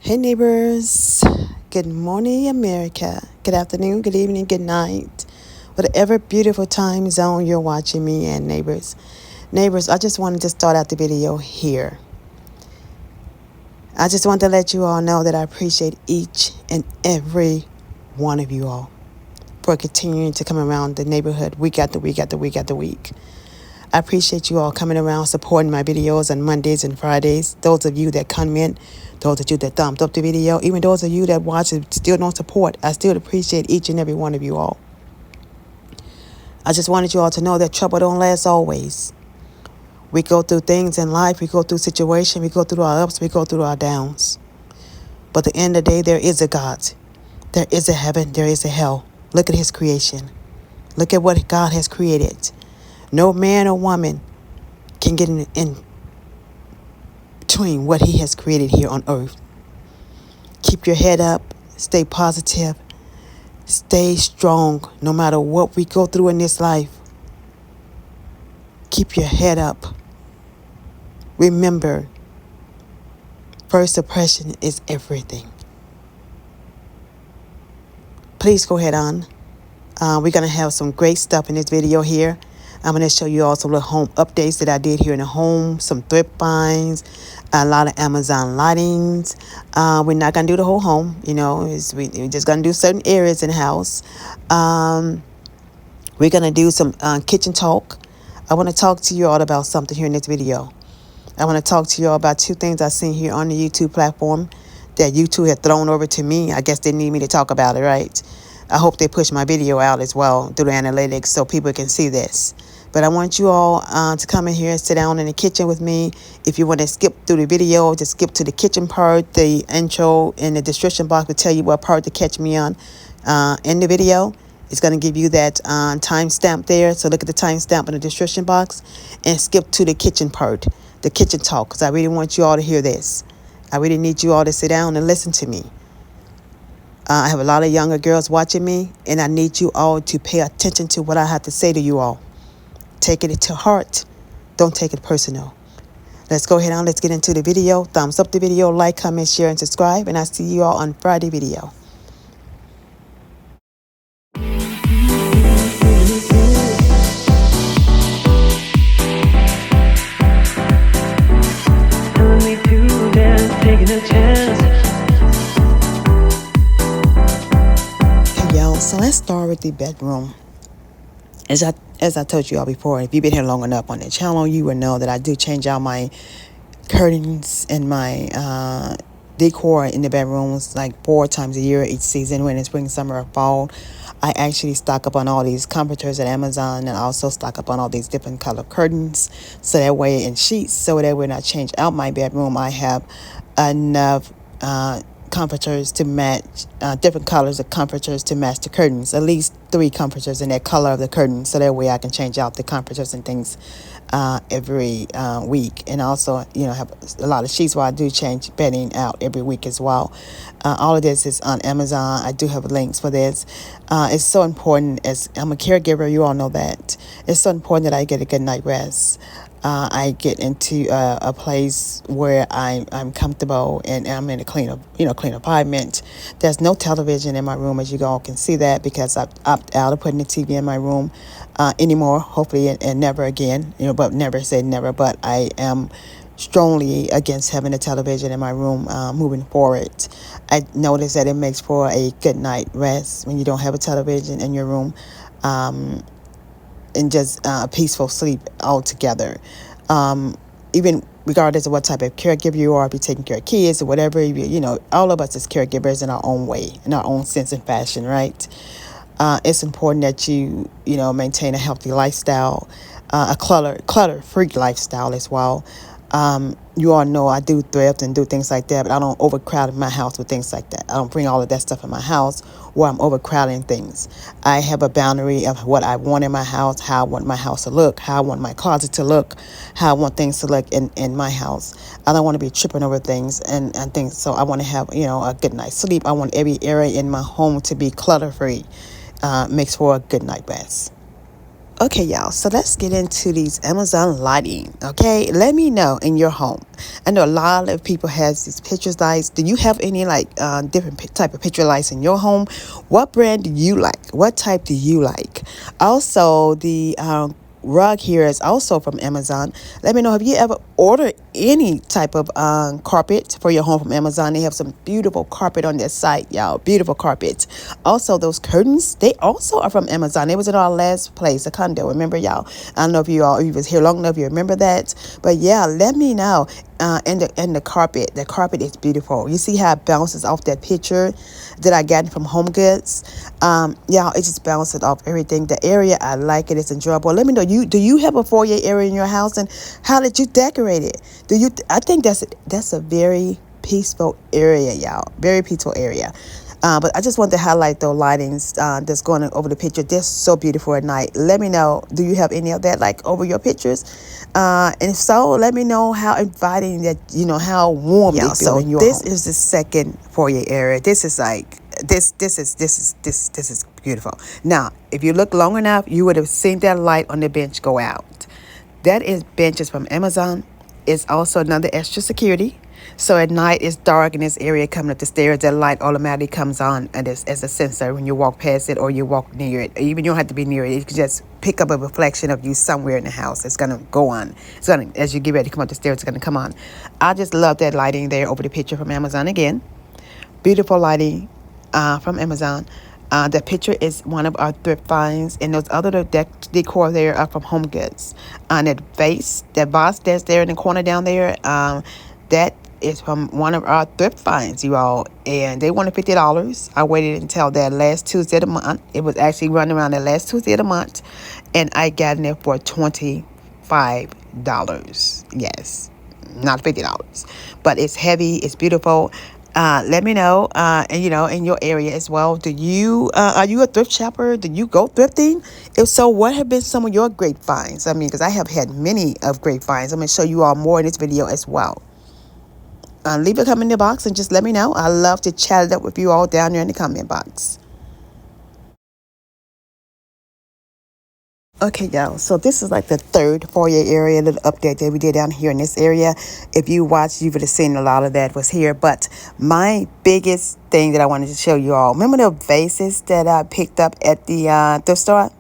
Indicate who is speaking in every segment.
Speaker 1: Hey neighbors, good morning America, good afternoon, good evening, good night, whatever beautiful time zone you're watching me in, neighbors. Neighbors, I just wanted to start out the video here. I just want to let you all know that I appreciate each and every one of you all for continuing to come around the neighborhood week after week after week after week. I appreciate you all coming around, supporting my videos on Mondays and Fridays. Those of you that comment, those of you that thumbs up the video, even those of you that watch and still don't support, I still appreciate each and every one of you all. I just wanted you all to know that trouble don't last always. We go through things in life, we go through situations, we go through our ups, we go through our downs. But at the end of the day, there is a God. There is a heaven, there is a hell. Look at his creation. Look at what God has created. No man or woman can get in between what he has created here on earth. Keep your head up, stay positive, stay strong no matter what we go through in this life. Keep your head up. Remember, first impression is everything. Please go ahead on. We're going to have some great stuff in this video here. I'm going to show you all some little home updates that I did here in the home, some thrift finds, a lot of Amazon lightings. We're not going to do the whole home, we're just going to do certain areas in the house. We're going to do some kitchen talk. I want to talk to you all about something here in this video. I want to talk to you all about two things I've seen here on the YouTube platform that YouTube had thrown over to me. I guess they need me to talk about it, right? I hope they push my video out as well through the analytics so people can see this. But I want you all to come in here and sit down in the kitchen with me. If you want to skip through the video, just skip to the kitchen part. The intro in the description box will tell you what part to catch me on in the video. It's going to give you that timestamp there. So look at the timestamp in the description box and skip to the kitchen part, the kitchen talk, because I really want you all to hear this. I really need you all to sit down and listen to me. I have a lot of younger girls watching me, and I need you all to pay attention to what I have to say to you all. Take it to heart. Don't take it personal. Let's go ahead on. Let's get into the video. Thumbs up the video, like, comment, share, and subscribe. And I'll see you all on Friday video. Hey y'all, so let's start with the bedroom. As I told you all before, if you've been here long enough on the channel, you will know that I do change out my curtains and my decor in the bedrooms like 4 times a year each season, when it's spring, summer, or fall. I actually stock up on all these comforters at Amazon, and also stock up on all these different color curtains, so that way, and sheets, so that when I change out my bedroom, I have enough comforters to match, different colors of comforters to match the curtains, at least 3 comforters in that color of the curtains, so that way I can change out the comforters and things every week. And also, have a lot of sheets where I do change bedding out every week as well. All of this is on Amazon. I do have links for this. It's so important, as I'm a caregiver, you all know that. It's so important that I get a good night rest. I get into a place where I'm comfortable, and I'm in a clean apartment. There's no television in my room, as you all can see that, because I've opted out of putting the TV in my room anymore, hopefully, and never again, but never say never. But I am strongly against having a television in my room moving forward. I notice that it makes for a good night rest when you don't have a television in your room. And just peaceful sleep altogether. Even regardless of what type of caregiver you are, if you're taking care of kids or whatever, all of us as caregivers in our own way, in our own sense and fashion, right? It's important that you maintain a healthy lifestyle, a clutter-free lifestyle as well. You all know I do thrift and do things like that, but I don't overcrowd my house with things like that. I don't bring all of that stuff in my house where I'm overcrowding things. I have a boundary of what I want in my house, how I want my house to look, how I want my closet to look, how I want things to look in my house. I don't want to be tripping over things and things, so I want to have, a good night's sleep. I want every area in my home to be clutter-free. Makes for a good night rest. Okay, y'all, so let's get into these Amazon lighting. Okay, let me know in your home. I know a lot of people has these picture lights. Do you have any like different type of picture lights in your home? What brand do you like? What type do you like? Also, the rug here is also from Amazon. Let me know, have you ever ordered any type of carpet for your home from Amazon? They have some beautiful carpet on their site, y'all. Beautiful carpet. Also, those curtains, they also are from Amazon. It was in our last place, a condo. Remember, y'all? I don't know if you was here long enough, you remember that. But yeah, let me know. And the carpet is beautiful. You see how it bounces off that picture that I got from Home Goods. Yeah, it just bounces off everything. The area, I like it. It's enjoyable. Let me know, do you have a foyer area in your house, and how did you decorate it? I think that's a very peaceful area, y'all. Very peaceful area. But I just want to highlight the lightings that's going over the picture. They're so beautiful at night. Let me know, do you have any of that like over your pictures? And if so, let me know how inviting that, how warm they feel in your home. This is the second foyer area. This is like, this is beautiful. Now, if you look long enough, you would have seen that light on the bench go out. That is benches from Amazon. It's also another extra security. So at night, it's dark in this area coming up the stairs. That light automatically comes on as a sensor when you walk past it or you walk near it. Even you don't have to be near it. You can just pick up a reflection of you somewhere in the house. It's going to go on. It's going to, as you get ready to come up the stairs, it's going to come on. I just love that lighting there over the picture from Amazon again. Beautiful lighting from Amazon. The picture is one of our thrift finds, and those other decor there are from Home Goods. On that vase, that vase that's there in the corner down there, that is from one of our thrift finds, you all, and they wanted $50. I waited until that last Tuesday of the month. It was actually running around the last Tuesday of the month, and I got in there for $25. Yes, not $50, but it's heavy, it's beautiful. Let me know, and in your area as well. Are you a thrift shopper? Do you go thrifting? If so, what have been some of your great finds? I mean, because I have had many of great finds. I'm going to show you all more in this video as well. Leave a comment in the box and just let me know. I love to chat it up with you all down there in the comment box. Okay, y'all, so this is like the third foyer area, little update that we did down here in this area. If you watched, you would have seen a lot of that was here. But my biggest thing that I wanted to show you all, remember the vases that I picked up at the thrift store?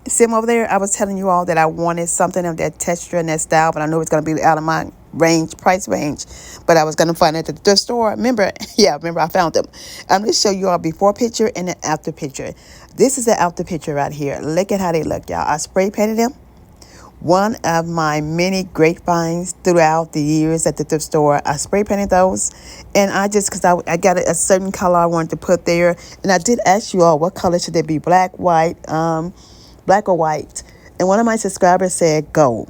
Speaker 1: See them over there? I was telling you all that I wanted something of that texture and that style, but I know it's going to be out of my price range. But I was going to find it at the thrift store. Remember? Yeah, remember I found them. I'm going to show you all before picture and the after picture. This is the after picture right here. Look at how they look, y'all. I spray painted them. One of my many great finds throughout the years at the thrift store. I spray painted those, and because I got a certain color I wanted to put there, and I did ask you all what color should they be, black or white, and one of my subscribers said gold.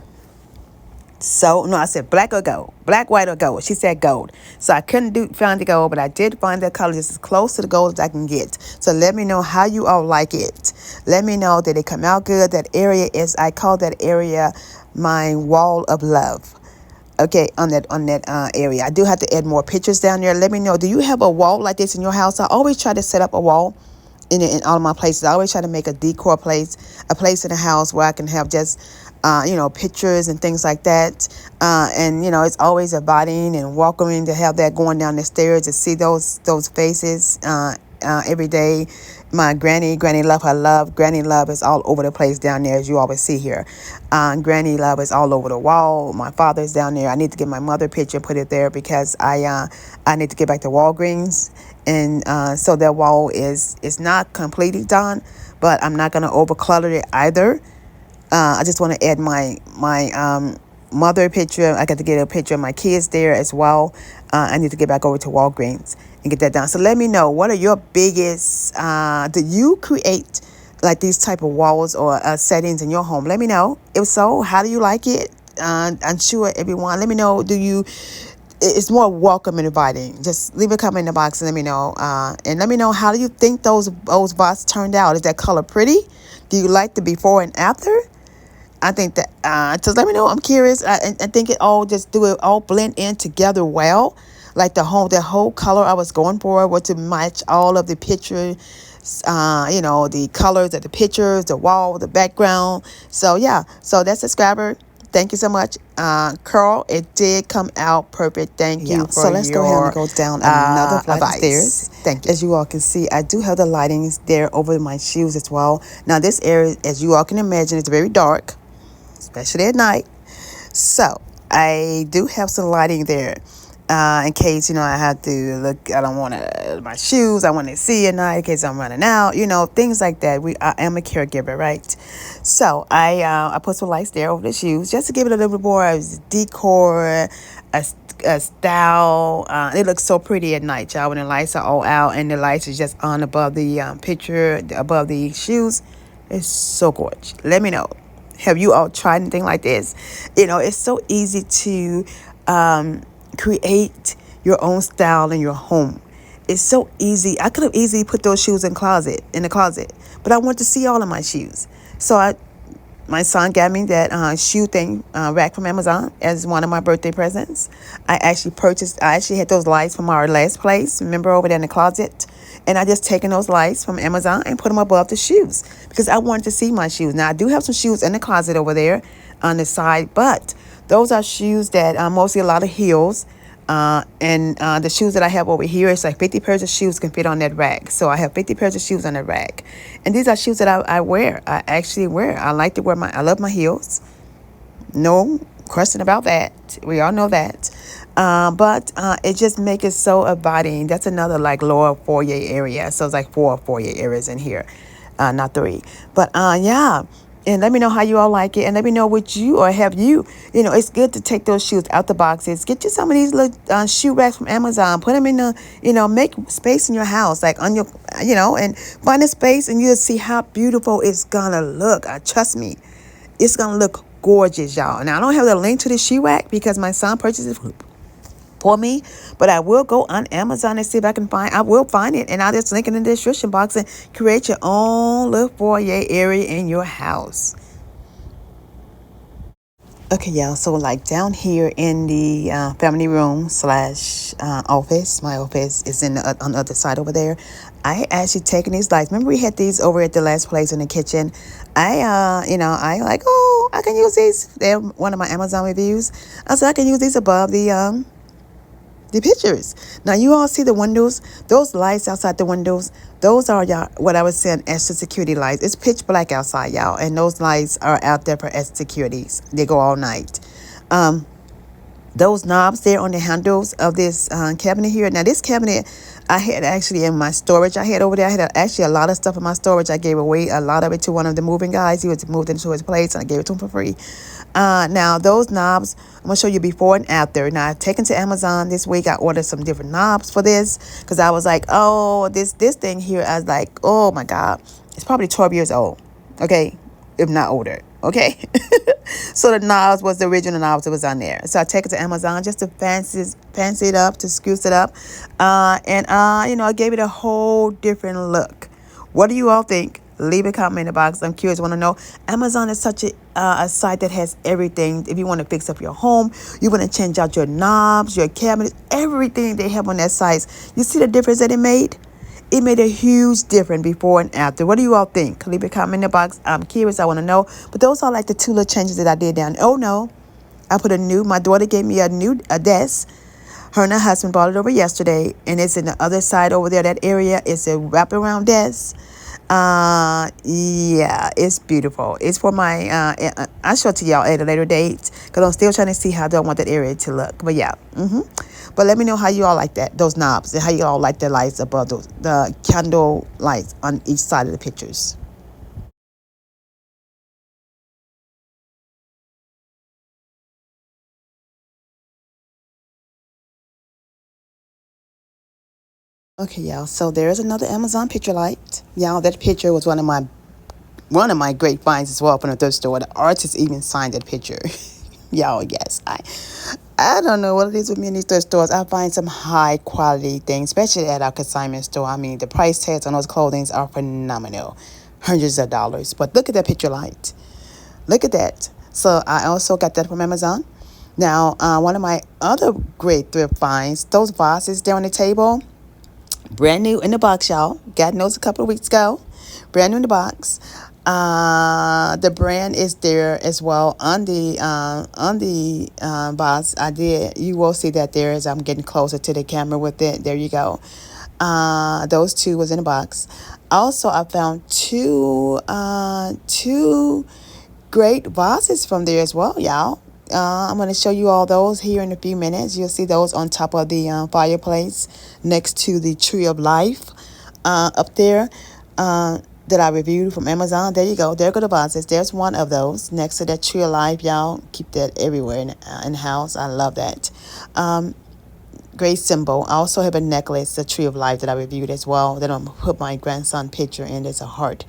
Speaker 1: So no, I said black or gold, black, white, or gold. She said gold. So I couldn't find the gold, but I did find that color just as close to the gold as I can get. So let me know how you all like it. Let me know that it come out good. That area I call that area my wall of love. Okay, on that area. I do have to add more pictures down there. Let me know, do you have a wall like this in your house? I always try to set up a wall in all of my places. I always try to make a decor place, a place in the house where I can have just pictures and things like that. And it's always inviting and welcoming to have that going down the stairs, to see those faces every day. My Granny Love, I love Granny Love is all over the place down there, as you always see here. Granny Love is all over the wall. My father's down there. I need to get my mother picture and put it there because I need to get back to Walgreens, and so that wall is not completely done, but I'm not going to overclutter it either. I just want to add my mother picture. I got to get a picture of my kids there as well. I need to get back over to Walgreens and get that done. So let me know, what are your biggest, do you create like these type of walls or settings in your home? Let me know. If so, how do you like it? I'm sure everyone, let me know, it's more welcome and inviting. Just leave a comment in the box and let me know. And let me know, how do you think those vases turned out? Is that color pretty? Do you like the before and after? I think that, just let me know. I'm curious. I think it all blend in together well. Like the whole color I was going for was to match all of the pictures, the colors of the pictures, the wall, the background. So yeah, so that's the scrapper. Thank you so much, Carl. It did come out perfect. Thank you for
Speaker 2: So let's go ahead and go down another flight of stairs.
Speaker 1: Thank you. As you all can see, I do have the lightings there over my shoes as well. Now this area, as you all can imagine, it's very dark, especially at night. So I do have some lighting there. In case, I have to look, I don't want to, my shoes, I want to see at night in case I'm running out, things like that. I am a caregiver, right? So I put some lights there over the shoes just to give it a little bit more decor, a style. It looks so pretty at night, y'all, when the lights are all out and the lights are just on above the picture, above the shoes. It's so gorgeous. Let me know. Have you all tried anything like this? It's so easy to create your own style in your home. It's so easy. I could have easily put those shoes in the closet, but I want to see all of my shoes. So my son got me that shoe thing rack from Amazon as one of my birthday presents. I actually had those lights from our last place, remember, over there in the closet. And I just taken those lights from Amazon and put them above the shoes because I wanted to see my shoes. Now, I do have some shoes in the closet over there on the side, but those are shoes that mostly a lot of heels. And the shoes that I have over here, it's like 50 pairs of shoes can fit on that rack. So I have 50 pairs of shoes on that rack. And these are shoes that I wear. I actually wear. I like to wear I love my heels. No question about that. We all know that. But it just makes it so inviting. That's another like lower foyer area. So it's like 4 foyer areas in here, not 3. But yeah. And let me know how you all like it. And let me know what you or have you. It's good to take those shoes out the boxes. Get you some of these little shoe racks from Amazon. Put them in make space in your house. Like on your, and find a space and you'll see how beautiful it's going to look. Trust me. It's going to look gorgeous, y'all. Now, I don't have the link to the shoe rack because my son purchased it for me, but I will go on Amazon and see if I will find it, and I'll just link it in the description box and create your own little foyer area in your house. Okay, y'all, so like down here in the family room slash office, my office is on the other side over there. I actually taken these lights. Remember we had these over at the last place in the kitchen. I like, I can use these. They're one of my Amazon reviews. I said I can use these above the pictures. Now you all see the windows, those lights outside the windows, those are y'all what I was saying extra security lights. It's pitch black outside, y'all, and those lights are out there for extra securities. They go all night. Those knobs there on the handles of this cabinet here. Now this cabinet I had actually in my storage I had over there. I had actually a lot of stuff in my storage. I gave away a lot of it to one of the moving guys. He was moved into his place and I gave it to him for free. Now those knobs, I'm gonna show you before and after. Now I've taken to Amazon this week. I ordered some different knobs for this because I was like, this thing here. I was like, oh my God, it's probably 12 years old. Okay, if not older. Okay. So the knobs was the original knobs that was on there. So I take it to Amazon just to fancy it up, to spruce it up. I gave it a whole different look. What do you all think? Leave a comment in the box. I'm curious, want to know. Amazon is such a site that has everything. If you want to fix up your home, you want to change out your knobs, your cabinets, everything they have on that site. You see the difference that it made? It made a huge difference before and after. What do you all think? Leave a comment in the box. I'm curious. I want to know. But those are like the 2 little changes that I did down. Oh, no. My daughter gave me a desk. Her and her husband brought it over yesterday. And it's in the other side over there, that area. It's a wraparound desk. Yeah, it's beautiful. It's for my, I'll show it to y'all at a later date. Because I'm still trying to see how I want that area to look. But yeah. But let me know how you all like those knobs, and how you all like the lights above the candle lights on each side of the pictures. Okay, y'all. So there's another Amazon picture light. Y'all, that picture was one of my great finds as well from the thrift store. The artist even signed that picture. Y'all, yes, I don't know what it is with me in these thrift stores. I find some high quality things, especially at our consignment store. I mean, the price tags on those clothing are phenomenal. Hundreds of dollars. But look at that picture light. Look at that. So I also got that from Amazon. Now, one of my other great thrift finds, those vases there on the table, brand new in the box, y'all. Got those a couple of weeks ago. Brand new in the box. The brand is there as well on the box. You will see that there as I'm getting closer to the camera with it. There you go. Those two was in the box. Also, I found two great vases from there as well, y'all. I'm going to show you all those here in a few minutes. You'll see those on top of the fireplace next to the tree of life up there that I reviewed from Amazon. There you go. There go the vases. There's one of those next to that tree of life, y'all. Keep that everywhere in the house. I love that. Great symbol. I also have a necklace, a tree of life that I reviewed as well. That I'm put my grandson picture in. There's a heart.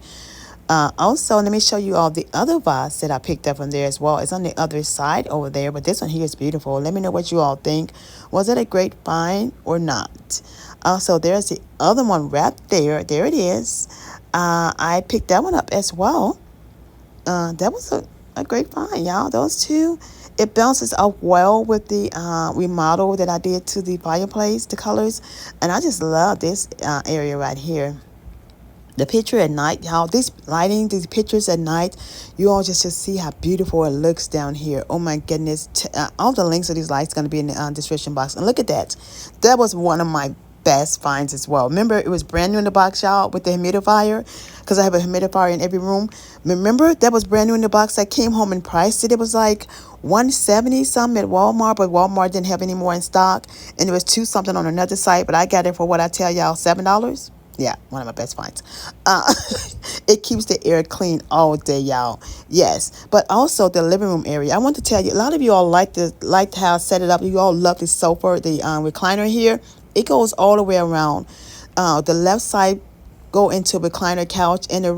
Speaker 1: Also, let me show you all the other vase that I picked up from there as well. It's on the other side over there, but this one here is beautiful. Let me know what you all think. Was it a great find or not? Also, there's the other one wrapped there. There it is. I picked that one up as well. That was a great find, y'all. Those two, it bounces up well with the remodel that I did to the fireplace, the colors. And I just love this area right here. The picture at night, y'all, these pictures at night, you all just see how beautiful it looks down here. Oh my goodness. All the links of these lights going to be in the description box. And look at that. That was one of my best finds as well. Remember, it was brand new in the box, y'all, with the humidifier, because I have a humidifier in every room. Remember, that was brand new in the box. I came home and priced it. It was like $170 something at Walmart, but Walmart didn't have any more in stock. And it was $2 something on another site, but I got it for what I tell y'all, $7. Yeah, one of my best finds. It keeps the air clean all day, y'all. Yes, but also the living room area. I want to tell you, a lot of you all liked how I set it up. You all love the sofa, the recliner here. It goes all the way around. The left side go into a recliner couch, and the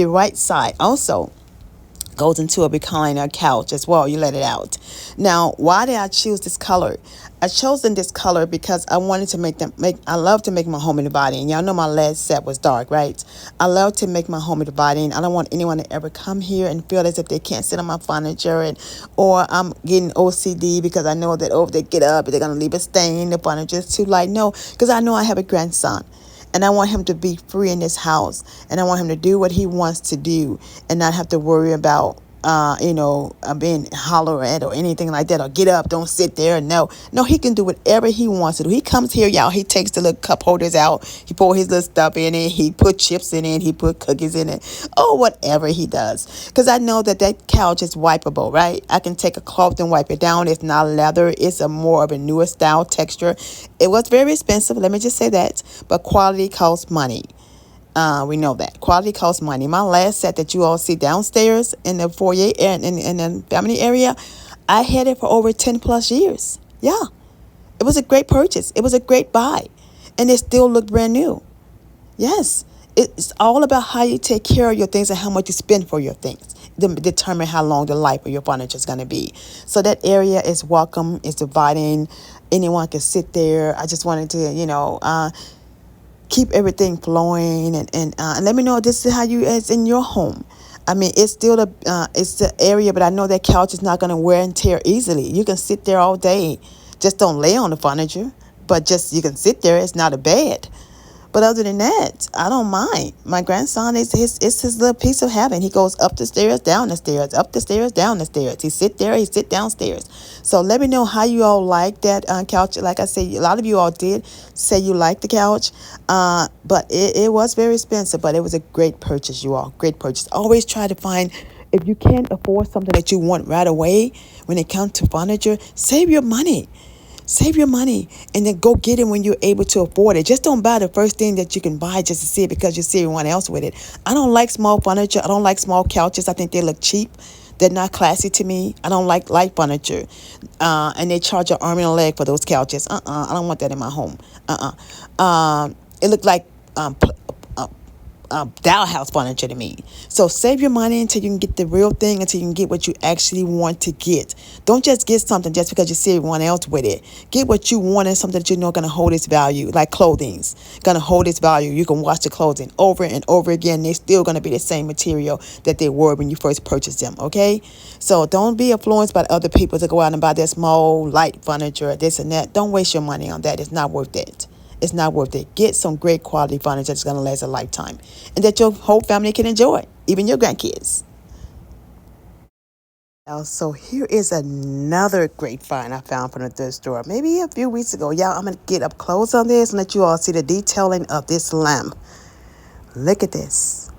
Speaker 1: right side also goes into a recliner couch as well. You let it out. Now, why did I choose this color? I chosen this color because I wanted to I love to make my home inviting. Y'all know my last set was dark, right? I love to make my home inviting. I don't want anyone to ever come here and feel as if they can't sit on my furniture, or I'm getting OCD because I know that if they get up, they're going to leave a stain. The furniture is too light. No, because I know I have a grandson. And I want him to be free in this house. And I want him to do what he wants to do and not have to worry about, being hollered at or anything like that. Or get up, don't sit there. No, he can do whatever he wants to do. He comes here, y'all. He takes the little cup holders out. He pour his little stuff in it. He put chips in it. He put cookies in it. Oh, whatever he does. Because I know that couch is wipeable, right? I can take a cloth and wipe it down. It's not leather. It's a more of a newer style texture. It was very expensive. Let me just say that. But quality costs money. We know that. Quality costs money. My last set that you all see downstairs in the foyer and in the family area, I had it for over 10 plus years. Yeah. It was a great purchase. It was a great buy. And it still looked brand new. Yes. It's all about how you take care of your things and how much you spend for your things. Determine how long the life of your furniture is going to be. So that area is welcome. It's dividing. Anyone can sit there. I just wanted to, keep everything flowing and let me know this is how it's in your home. I mean, it's still it's the area, but I know that couch is not going to wear and tear easily. You can sit there all day. Just don't lay on the furniture, but just you can sit there. It's not a bed. But other than that, I don't mind. My grandson is his little piece of heaven. He goes up the stairs, down the stairs, up the stairs, down the stairs. He sit there, he sit downstairs. So let me know how you all like that couch. Like I said, a lot of you all did say you liked the couch, but it was very expensive. But it was a great purchase, you all. Great purchase. Always try to find, if you can't afford something that you want right away, when it comes to furniture, save your money. Save your money and then go get it when you're able to afford it. Just don't buy the first thing that you can buy just to see it because you see everyone else with it. I don't like small furniture. I don't like small couches. I think they look cheap. They're not classy to me. I don't like light furniture. And they charge an arm and a leg for those couches. I don't want that in my home. It looked like dollhouse furniture to me. So save your money until you can get the real thing, until you can get what you actually want to get. Don't just get something just because you see everyone else with it. Get what you want and something that you know going to hold its value, like clothing's going to hold its value. You can wash the clothing over and over again. They're still going to be the same material that they were when you first purchased them, okay? So don't be influenced by other people to go out and buy their small, light furniture, this and that. Don't waste your money on that. It's not worth it. It's not worth it. Get some great quality furniture that's going to last a lifetime and that your whole family can enjoy, even your grandkids. So here is another great find I found from the thrift store maybe a few weeks ago. Y'all, I'm going to get up close on this and let you all see the detailing of this lamp. Look at this.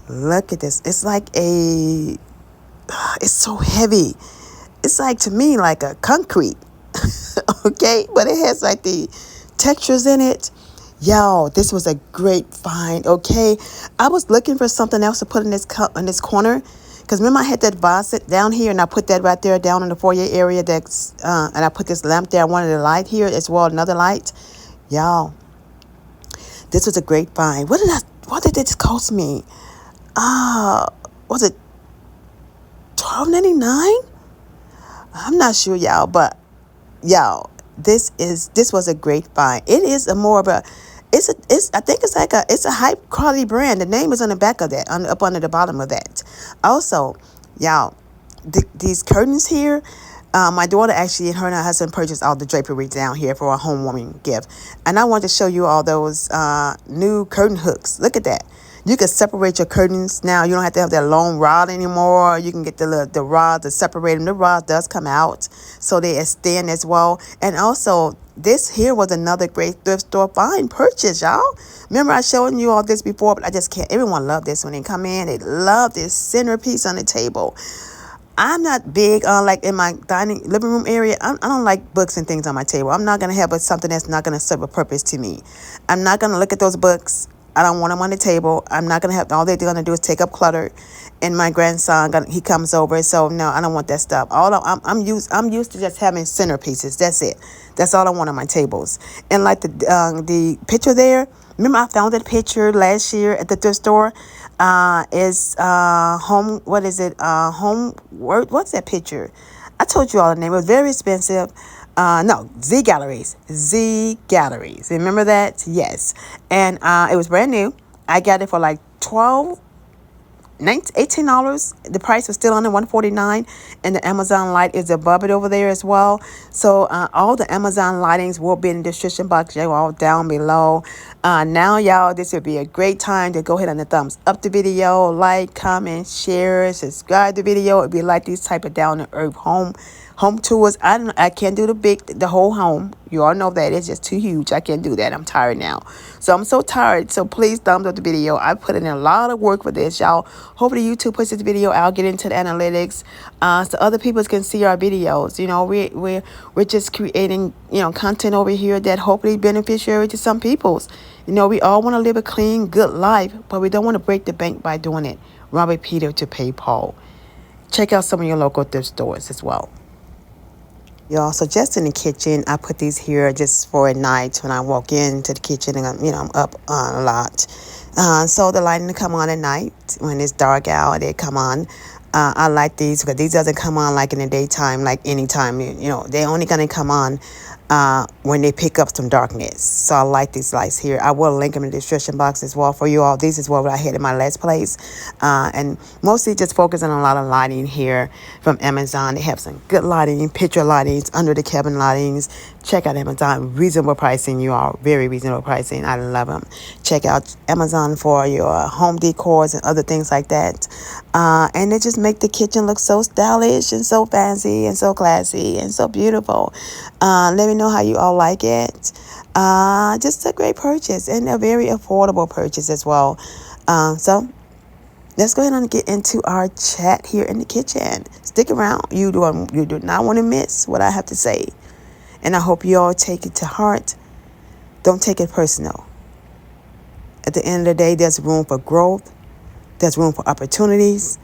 Speaker 1: Look at this. It's like it's so heavy. It's like, to me, like a concrete. Okay? But it has like the textures in it. Yo, this was a great find, okay? I was looking for something else to put in this corner. Because remember I had that vase down here and I put that right there down in the foyer area. And I put this lamp there. I wanted a light here as well, another light. Y'all, this was a great find. What did this cost me? Was it $12.99? I'm not sure, y'all, but y'all, this was a great find. It is I think it's a high quality brand. The name is on the back of that, up under the bottom of that. Also, y'all, these curtains here, my daughter actually and her husband purchased all the drapery down here for a homewarming gift, and I wanted to show you all those new curtain hooks. Look at that. You can separate your curtains now. You don't have to have that long rod anymore. You can get the rod to separate them. The rod does come out, so they extend as well. And also, this here was another great thrift store find purchase, y'all. Remember I showed you all this before, but I just can't. Everyone loved this when they come in. They love this centerpiece on the table. I'm not big on, like, in my living room area. I don't like books and things on my table. I'm not going to have something that's not going to serve a purpose to me. I'm not going to look at those books. I don't want them on the table. I'm not going to have, all they're going to do is take up clutter. And my grandson, he comes over. So, no, I don't want that stuff. I'm used to just having centerpieces. That's it. That's all I want on my tables. And like the picture there, remember I found that picture last year at the thrift store? Is home, what is it? What's that picture? I told you all the name. It was very expensive. No, Z Galleries. Remember that? Yes. And it was brand new. I got it for like $18. The price was still under $149, and the Amazon light is above it over there as well. So all the Amazon lightings will be in the description box. They're all down below. Now, y'all, this would be a great time to go ahead and thumbs up the video, like, comment, share, subscribe to the video. It'd be like these type of down to earth home tours. I can't do the whole home. You all know that it's just too huge. I can't do that. I'm tired now. So I'm so tired. So please thumbs up the video. I put in a lot of work for this, y'all. Hopefully YouTube puts this video out, get into the analytics, so other people can see our videos. You know, we're just creating, content over here that hopefully beneficiary to some people's. You know, we all want to live a clean, good life, but we don't want to break the bank by doing it. Robbing Peter to pay Paul. Check out some of your local thrift stores as well. Y'all, so just in the kitchen, I put these here just for at night when I walk into the kitchen and I'm up a lot. So the lighting to come on at night when it's dark out, they come on. I like these because these doesn't come on like in the daytime, like anytime. They're only going to come on when they pick up some darkness. So I like these lights here. I will link them in the description box as well for you all. These is what I had in my last place. And mostly just focusing on a lot of lighting here from Amazon. They have some good lighting, picture lightings, under the cabin lightings. Check out Amazon. Reasonable pricing, you all. Very reasonable pricing. I love them. Check out Amazon for your home decors and other things like that. And it just make the kitchen look so stylish and so fancy and so classy and so beautiful. Let me know how you all like it. Just a great purchase and a very affordable purchase as well. So let's go ahead and get into our chat here in the kitchen. Stick around. You do not want to miss what I have to say. And I hope you all take it to heart. Don't take it personal. At the end of the day, there's room for growth. There's room for opportunities.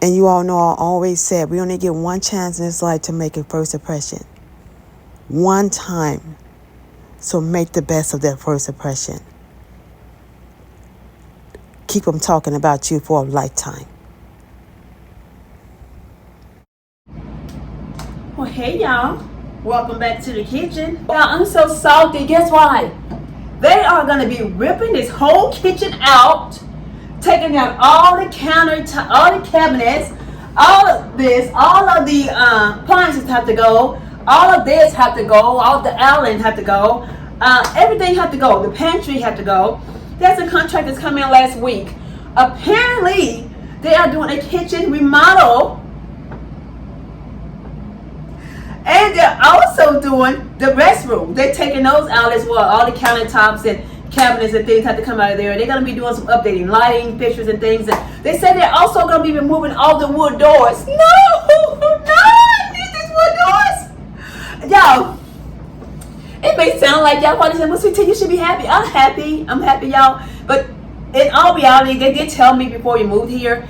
Speaker 1: And you all know I always said we only get one chance in this life to make a first impression. One time. So make the best of that first impression.
Speaker 2: keep them talking about you for a lifetime.
Speaker 3: Well, hey y'all, welcome back to the kitchen. Y'all, I'm so salty. Guess why? They are gonna be ripping this whole kitchen out, taking out all the countertop, all the cabinets, all of this, all of the appliances have to go, all of this have to go, all the island have to go, everything have to go, the pantry have to go. There's a contract that's come in last week. Apparently, they are doing a kitchen remodel. And they're also doing the restroom. They're taking those out as well. All the countertops and cabinets and things have to come out of there. They're going to be doing some updating, lighting, pictures and things. And they said they're also going to be removing all the wood doors. No, I need these wood doors. Y'all, it may sound like y'all probably said, well, Sweetie, you should be happy. I'm happy, y'all. But in all reality, they did tell me before you moved here,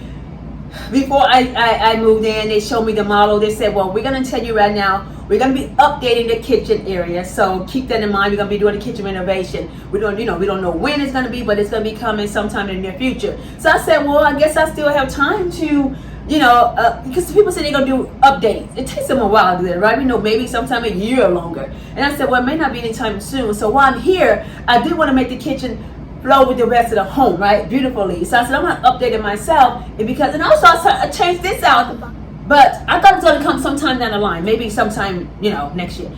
Speaker 3: before I moved in, they showed me the model. They said, well, we're going to tell you right now, we're going to be updating the kitchen area. So keep that in mind. We're going to be doing the kitchen renovation. We don't know when it's going to be, but it's going to be coming sometime in the near future. So I said, well, I guess I still have time to, because people say they're going to do updates. It takes them a while to do that, right? Maybe sometime a year or longer. And I said, well, it may not be anytime soon. So while I'm here, I did want to make the kitchen flow with the rest of the home, right? Beautifully. So I said, I'm going to update it myself. And also I changed this out, but I thought it was going to come sometime down the line, maybe sometime, next year.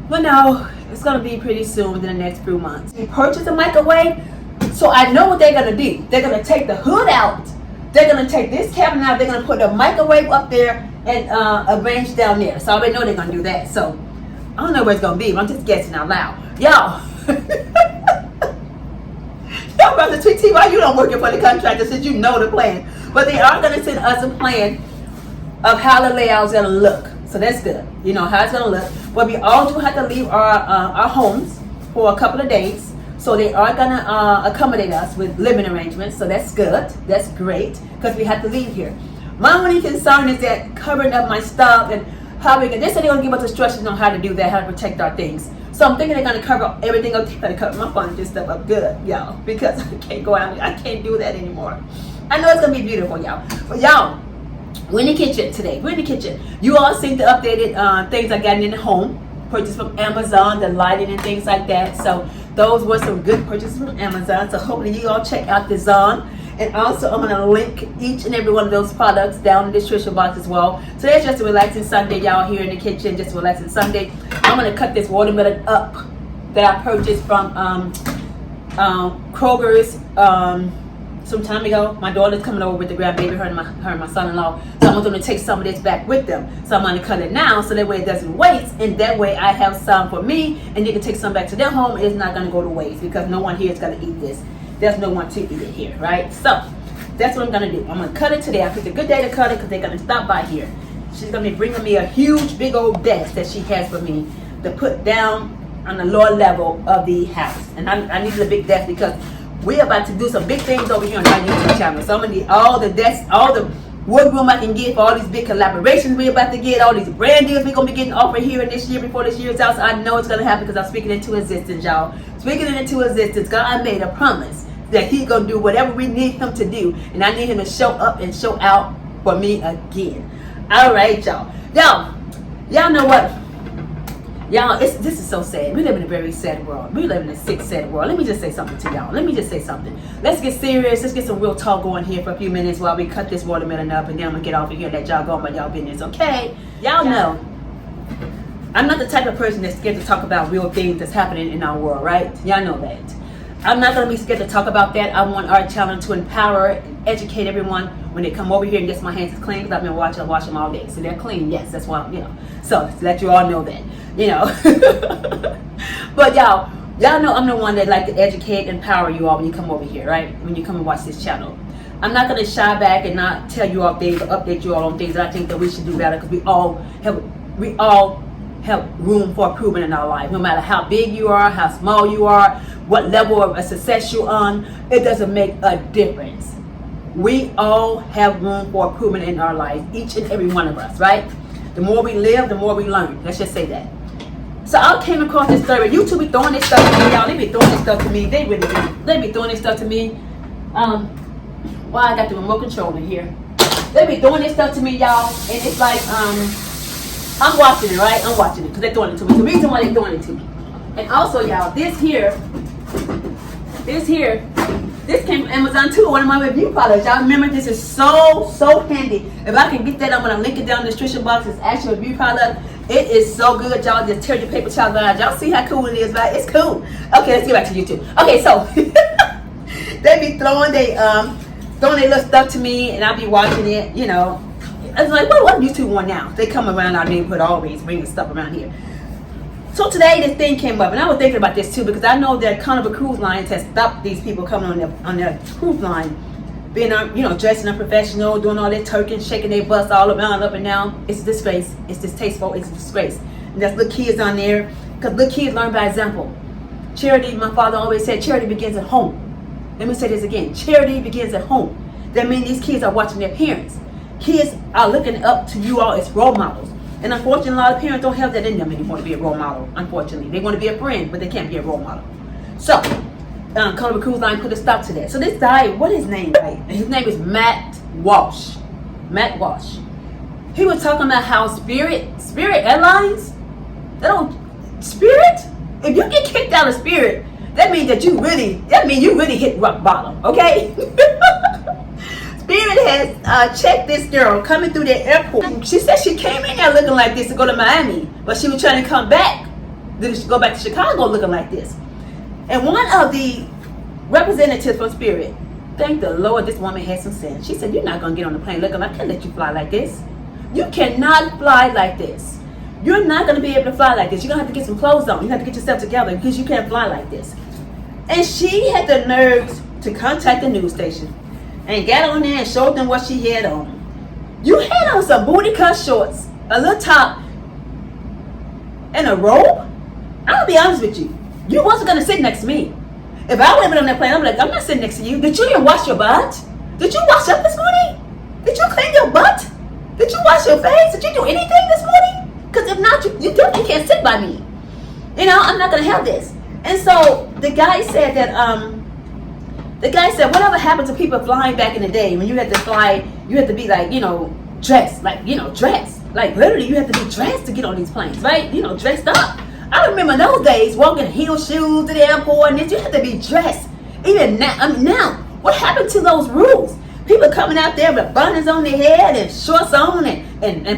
Speaker 3: But no, it's going to be pretty soon, within the next few months. We purchased a microwave, so I know what they're going to do. They're going to take the hood out. They're going to take this cabinet out. They're going to put a microwave up there and arrange down there. So I already know they're going to do that. So I don't know where it's going to be, but I'm just guessing out loud. Y'all. Y'all about to tweet why you don't working for the contractor since you know the plan. But they are going to send us a plan of how the layout's going to look. So that's good. You know how it's going to look. But we all do have to leave our homes for a couple of days. So they are going to accommodate us with living arrangements. So that's good. That's great. Because we have to leave here. My only concern is that covering up my stuff and how we can. They said they're going to give us instructions on how to do that, how to protect our things. So I'm thinking they're going to cover everything up. They're going to cover my furniture stuff up good, y'all. Because I can't go out. I can't do that anymore. I know it's going to be beautiful, y'all. But y'all, we're in the kitchen today. We're in the kitchen. You all seen the updated things I got in the home. Purchased from Amazon, the lighting and things like that. So those were some good purchases from Amazon. So hopefully you all check out the Zon. And also I'm going to link each and every one of those products down in the description box as well. So that's just a relaxing Sunday, y'all, here in the kitchen. Just a relaxing Sunday. I'm going to cut this watermelon up that I purchased from Kroger's some time ago. My daughter's coming over with the grandbaby, her and my son-in-law. So I'm going to take some of this back with them. So I'm going to cut it now so that way it doesn't waste. And that way I have some for me. And they can take some back to their home. It's not going to go to waste because no one here is going to eat this. There's no one to eat it here, right? So that's what I'm going to do. I'm going to cut it today. I picked a good day to cut it because they're going to stop by here. She's going to be bringing me a huge, big old desk that she has for me to put down on the lower level of the house. And I need a big desk because we're about to do some big things over here on our YouTube channel. So I'm going to need all the desks, all the wood room I can get for all these big collaborations we're about to get, all these brand deals we're going to be getting offered here in this year before this year's out. So I know it's going to happen because I'm speaking into existence, y'all. Speaking it into existence. God made a promise that he's going to do whatever we need him to do. And I need him to show up and show out for me again. All right, y'all. Y'all know what? Y'all, this is so sad. We live in a very sad world. We live in a sick, sad world. Let me just say something to y'all. Let me just say something. Let's get serious. Let's get some real talk going here for a few minutes while we cut this watermelon up. And then I'm going to get off of here and let y'all go about y'all business, okay? Y'all know, I'm not the type of person that's scared to talk about real things that's happening in our world, right? Y'all know that. I'm not going to be scared to talk about that. I want our channel to empower and educate everyone when they come over here and get my hands clean because I've been watching them all day. So they're clean. Yes, that's why, So to let you all know that, But y'all know I'm the one that like to educate and empower you all when you come over here, right? When you come and watch this channel. I'm not going to shy back and not tell you all things or update you all on things that I think that we should do better because we all have room for improvement in our life. No matter how big you are, how small you are, what level of success you're on, it doesn't make a difference. We all have room for improvement in our life, each and every one of us, right? The more we live, the more we learn. Let's just say that. So I came across this story. You two be throwing this stuff to me, y'all. They be throwing this stuff to me. They really do. They be throwing this stuff to me. Why I got the remote control in here. They be doing this stuff to me, y'all, and it's like, I'm watching it, right? I'm watching it because they're doing it to me. The reason why they're doing it to me. And also, y'all, this came from Amazon too, one of my review products. Y'all remember, this is so handy. If I can get that, I'm going to link it down in the description box. It's actually a review product. It is so good, y'all. Just tear your paper towel down. Y'all see how cool it is, right? It's cool. Okay, let's get back to YouTube. Okay, so they be throwing their little stuff to me, and I'll be watching it, you know. It's like, what YouTube want now? They come around our neighborhood always bringing stuff around here. So today this thing came up, and I was thinking about this too, because I know that Carnival Cruise Lines has stopped these people coming on their cruise line, being, you know, dressing unprofessional, doing all that twerking, shaking their butts all around, up and down. It's a disgrace. It's distasteful. It's a disgrace. And there's little kids on there, because little kids learn by example. Charity, my father always said, charity begins at home. Let me say this again. Charity begins at home. That means these kids are watching their parents. Kids are looking up to you all as role models. And unfortunately, a lot of parents don't have that in them anymore to be a role model, unfortunately. They want to be a friend, but they can't be a role model. So, Carnival Cruise Line put a stop to that. So this guy, what is his name, right? His name is Matt Walsh. Matt Walsh. He was talking about how Spirit Airlines, Spirit? If you get kicked out of Spirit, that means you really hit rock bottom, okay? Spirit has checked this girl coming through the airport. She said she came in there looking like this to go to Miami, but she was trying to come back, go back to Chicago looking like this. And one of the representatives from Spirit, thank the Lord, this woman had some sense. She said, "You're not gonna get on the plane looking like, I can't let you fly like this. You cannot fly like this. You're not gonna be able to fly like this. You're gonna have to get some clothes on. You have to get yourself together because you can't fly like this." And she had the nerves to contact the news station and got on there and showed them what she had on. You had on some booty cut shorts, a little top, and a robe? I'm gonna be honest with you. You wasn't gonna sit next to me. If I would have been on that plane, I'm like, I'm not sitting next to you. Did you even wash your butt? Did you wash up this morning? Did you clean your butt? Did you wash your face? Did you do anything this morning? Because if not, you definitely can't sit by me. You know, I'm not gonna have this. And so the guy said that whatever happened to people flying back in the day, when you had to fly, you had to be like, you know, dressed, like, you know, dressed. Like literally you had to be dressed to get on these planes, right? You know, dressed up. I remember those days walking heel shoes to the airport, and you had to be dressed. Even now, now, what happened to those rules? People coming out there with buttons on their head and shorts on and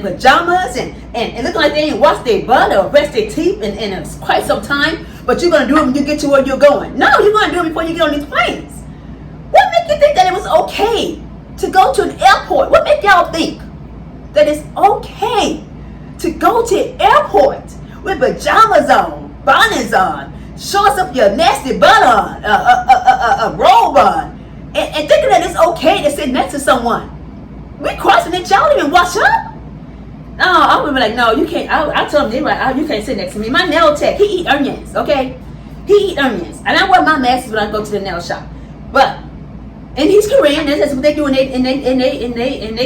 Speaker 3: pajamas and looking like they ain't washed their butt or brushed their teeth in quite some time, but you're going to do it when you get to where you're going. No, you're going to do it before you get on these planes. What make you think that it was okay to go to an airport? What make y'all think that it's okay to go to an airport with pajamas on, bonnets on, shorts up your nasty butt on, a robe on, and thinking that it's okay to sit next to someone? We crossing it, y'all even wash up? No, I would be like, no, you can't. I told them, like, you can't sit next to me. My nail tech, he eat onions, okay? He eat onions, and I wear my mask when I go to the nail shop. But and he's Korean. That's what they do in their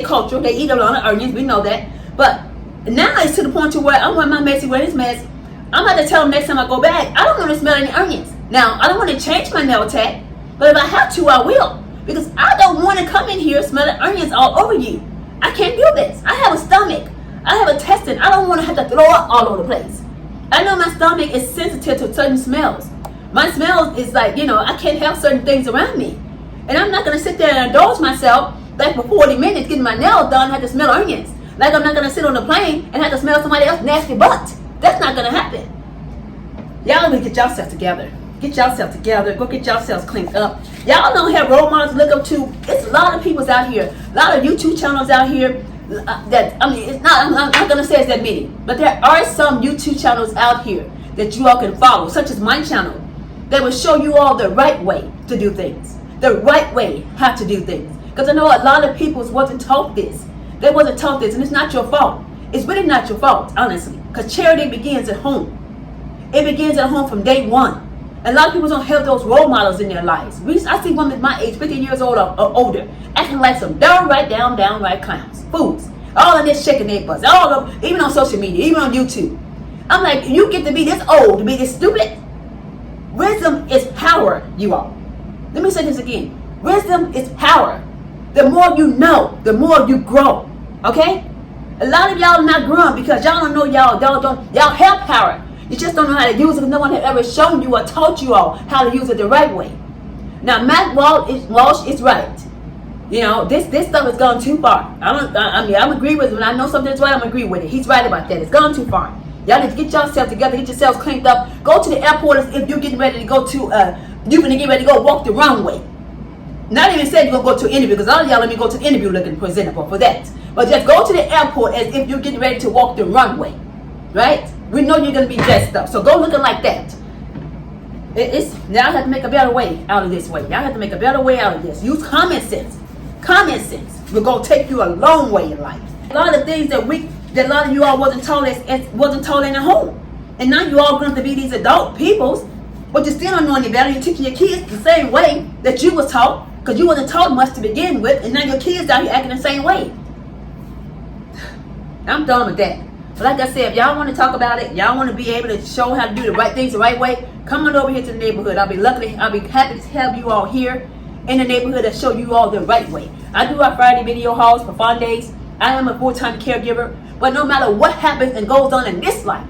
Speaker 3: culture. They eat a lot of onions. We know that. But now it's to the point to where I'm wearing my mask, he wearing his mask. I'm about to tell him next time I go back, I don't want to smell any onions. Now, I don't want to change my nail tech, but if I have to, I will. Because I don't want to come in here smelling onions all over you. I can't do this. I have a stomach. I have a intestine. I don't want to have to throw up all over the place. I know my stomach is sensitive to certain smells. My smell is like, you know, I can't have certain things around me. And I'm not going to sit there and indulge myself like for 40 minutes getting my nails done and have to smell onions. Like I'm not going to sit on the plane and have to smell somebody else's nasty butt. That's not going to happen. Y'all need to get yourself together. Get yourself together. Go get yourselves cleaned up. Y'all don't have role models to look up to. It's a lot of people out here. A lot of YouTube channels out here that, I mean, it's not, I'm not going to say it's that many. But there are some YouTube channels out here that you all can follow, such as my channel, that will show you all the right way to do things. The right way how to do things. Because I know a lot of people wasn't taught this. They wasn't taught this, and it's not your fault. It's really not your fault, honestly. Because charity begins at home. It begins at home from day one. A lot of people don't have those role models in their lives. I see women my age, 50 years old or older, acting like some downright clowns, fools. All of this shaking their butts, all of them, even on social media, even on YouTube. I'm like, you get to be this old, to be this stupid? Wisdom is power, you all. Let me say this again. Wisdom is power. The more you know, the more you grow. Okay? A lot of y'all not growing because y'all don't know y'all have power. You just don't know how to use it. No one has ever shown you or taught you all how to use it the right way. Now, Matt Walsh is right. You know, this stuff has gone too far. I'm agree with it. When I know something's right, I'm agree with it. He's right about that. It's gone too far. Y'all need to get yourself together, get yourselves cleaned up. Go to the airport as if you're getting ready to go to, you're going to get ready to go walk the runway. Not even saying you're going to go to an interview, because all of y'all let me go to the interview looking presentable for that. But just go to the airport as if you're getting ready to walk the runway. Right? We know you're going to be dressed up. So go looking like that. Y'all have to make a better way out of this way. Y'all have to make a better way out of this. Use common sense. Common sense will go take you a long way in life. A lot of things that a lot of you all wasn't told in the home. And now you all going to be these adult peoples, but you still don't know any better. You're teaching your kids the same way that you was taught, because you wasn't taught much to begin with, and now your kids out here acting the same way. I'm done with that. But like I said, if y'all want to talk about it, y'all want to be able to show how to do the right things the right way, come on over here to the neighborhood. I'll be happy to have you all here in the neighborhood and show you all the right way. I do our Friday video hauls for fun days. I am a full-time caregiver, but no matter what happens and goes on in this life,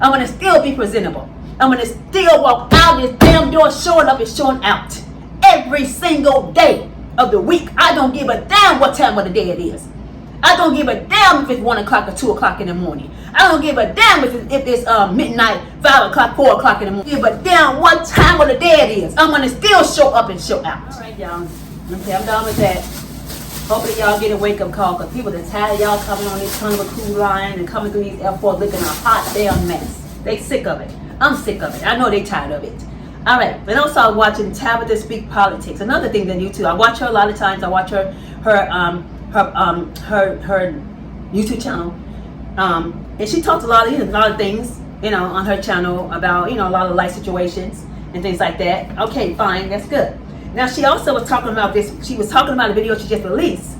Speaker 3: I'm going to still be presentable. I'm going to still walk out this damn door showing up and showing out every single day of the week. I don't give a damn what time of the day it is. I don't give a damn if it's 1 o'clock or 2 o'clock in the morning. I don't give a damn if it's midnight, 5 o'clock, 4 o'clock in the morning. I don't give a damn what time of the day it is. I'm going to still show up and show out. All right, y'all. Okay, I'm done with that. Hopefully y'all get a wake-up call, because people are tired of y'all coming on this ton of a cool line and coming through these airports looking a hot damn mess. They sick of it. I'm sick of it. I know they tired of it. All right. And also I was watching Tabitha Speak Politics. Another thing that YouTube. I watch her a lot of times. I watch her YouTube channel. And she talks a lot of things, on her channel about, a lot of life situations and things like that. Okay, fine. That's good. Now, she also was talking about this. She was talking about a video she just released.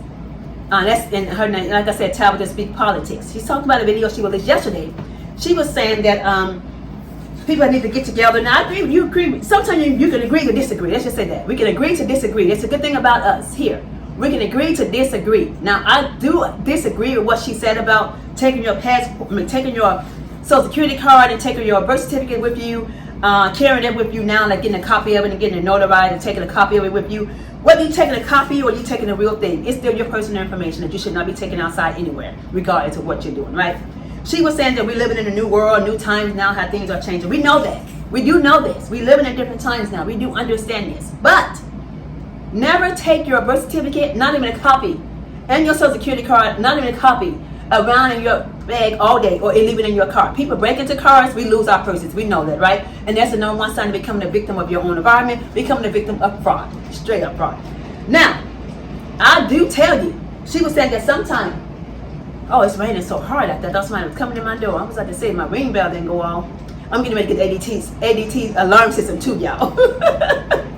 Speaker 3: That's in her name. Like I said, Tabitha Speak Politics. She's talking about a video she released yesterday. She was saying that people need to get together. Now, I agree. You agree. Sometimes you can agree to disagree. Let's just say that. We can agree to disagree. That's a good thing about us here. We can agree to disagree. Now, I do disagree with what she said about taking your passport, taking your Social Security card and taking your birth certificate with you. Carrying it with you now, like getting a copy of it and getting it notarized and taking a copy of it with you. Whether you're taking a copy or you're taking the real thing, it's still your personal information that you should not be taking outside anywhere, regardless of what you're doing, right? She was saying that we're living in a new world, new times now, how things are changing. We know that. We do know this. We're living in different times now. We do understand this. But never take your birth certificate, not even a copy, and your Social Security card, not even a copy, around in your bag all day or leave it in your car. People break into cars, we lose our purses. We know that, right? And that's the number one sign of becoming a victim of your own environment, becoming a victim of fraud, straight up fraud. Now, I do tell you, she was saying that sometime, oh, it's raining so hard out there. That's somebody was coming in my door. I was about to say my ring bell didn't go off. I'm getting ready to get ADT's alarm system too, y'all.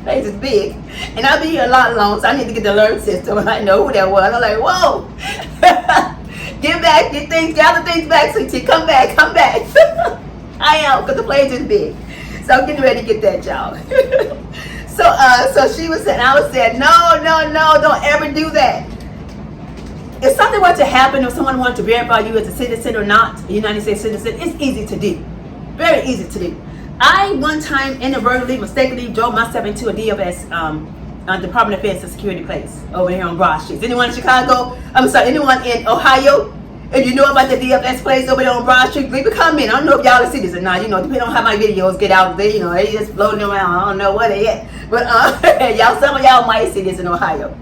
Speaker 3: Place is big. And I'll be here a lot long, so I need to get the alert system. And I know who that was. I'm like, whoa. Get back, gather things back, sweetie. Come back. I am, because the place is big. So I'm getting ready to get that, y'all. So she was saying, I was saying, no, don't ever do that. If something were to happen or someone wanted to verify you as a citizen or not, a United States citizen, it's easy to do. Very easy to do. I, one time, inadvertently, mistakenly drove myself into a DFS, Department of Defense and Security place over here on Broad Street. Anyone in Chicago? Anyone in Ohio? If you know about the DFS place over there on Broad Street, leave a comment. I don't know if y'all are citizens or not. Depending on how my videos get out there, they just floating around. I don't know where they at. But some of y'all might see this in Ohio.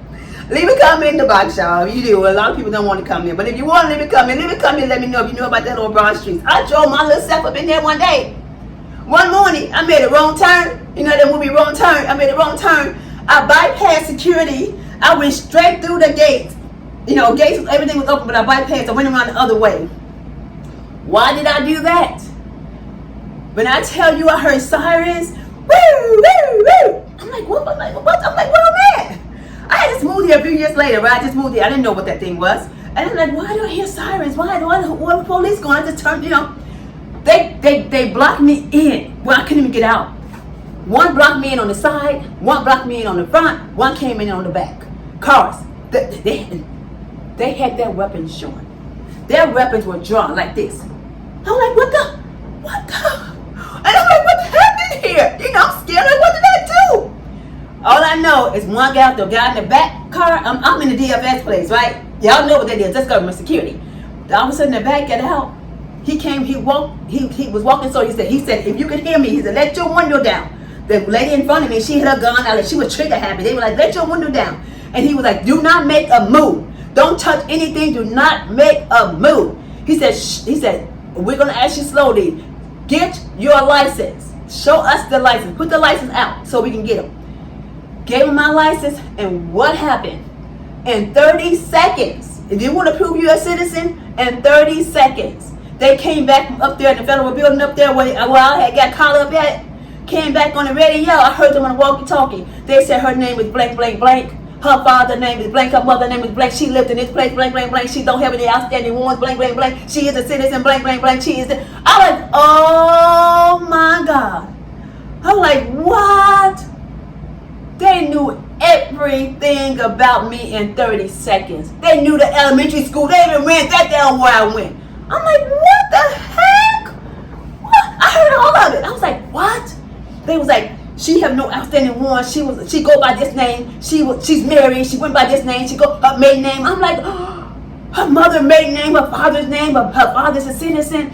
Speaker 3: Leave a comment in the box, y'all. You do. A lot of people don't want to come in. But if you want to leave a comment, let me know if you know about that little Broad Street. I drove my little self up in there one day. One morning, I made a wrong turn. You know that movie Wrong Turn? I made a wrong turn. I bypassed security. I went straight through the gate. Gates, everything was open, but I bypassed. I went around the other way. Why did I do that? When I tell you I heard sirens, woo, woo, woo. I'm like, what? I'm like, where am I? I had just moved here a few years later, right? I just moved here. I didn't know what that thing was. And I'm like, why do I hear sirens? Where are the police going? I just turned, They blocked me in. Well, I couldn't even get out. One blocked me in on the side. One blocked me in on the front. One came in on the back. Cars. They had their weapons drawn. Their weapons were drawn like this. I'm like, what the? And I'm like, what happened here? You know, I'm scared. Like, what did I do? All I know is one guy, the guy in the back car. I'm in the DFS place, right? Y'all know what that is. That's government security. All of a sudden, the back got out. He came. He was walking. So he said, if you could hear me, he said, let your window down. The lady in front of me, she had her gun out. She was trigger happy. They were like, let your window down. And he was like, do not make a move. Don't touch anything. Do not make a move. He said, we're going to ask you slowly. Get your license. Show us the license. Put the license out so we can get them. Gave him my license. And what happened? In 30 seconds, if you want to prove you're a citizen, in 30 seconds, they came back from up there in the federal building up there where I had got caught up at. Came back on the radio. I heard them on the walkie-talkie. They said her name was blank, blank, blank. Her father's name is blank. Her mother's name is blank. She lived in this place, blank, blank, blank. She don't have any outstanding warrants, blank, blank, blank. She is a citizen, blank, blank, blank. She is the... I was like, oh my God. I was like, what? They knew everything about me in 30 seconds. They knew the elementary school. They even ran that down where I went. I'm like, what the heck? What? I heard all of it. I was like, what? They was like, she have no outstanding warrants. She go by this name. She's married. She went by this name. She go her maiden name. I'm like, oh, her mother maiden name, her father's name, her father's a citizen.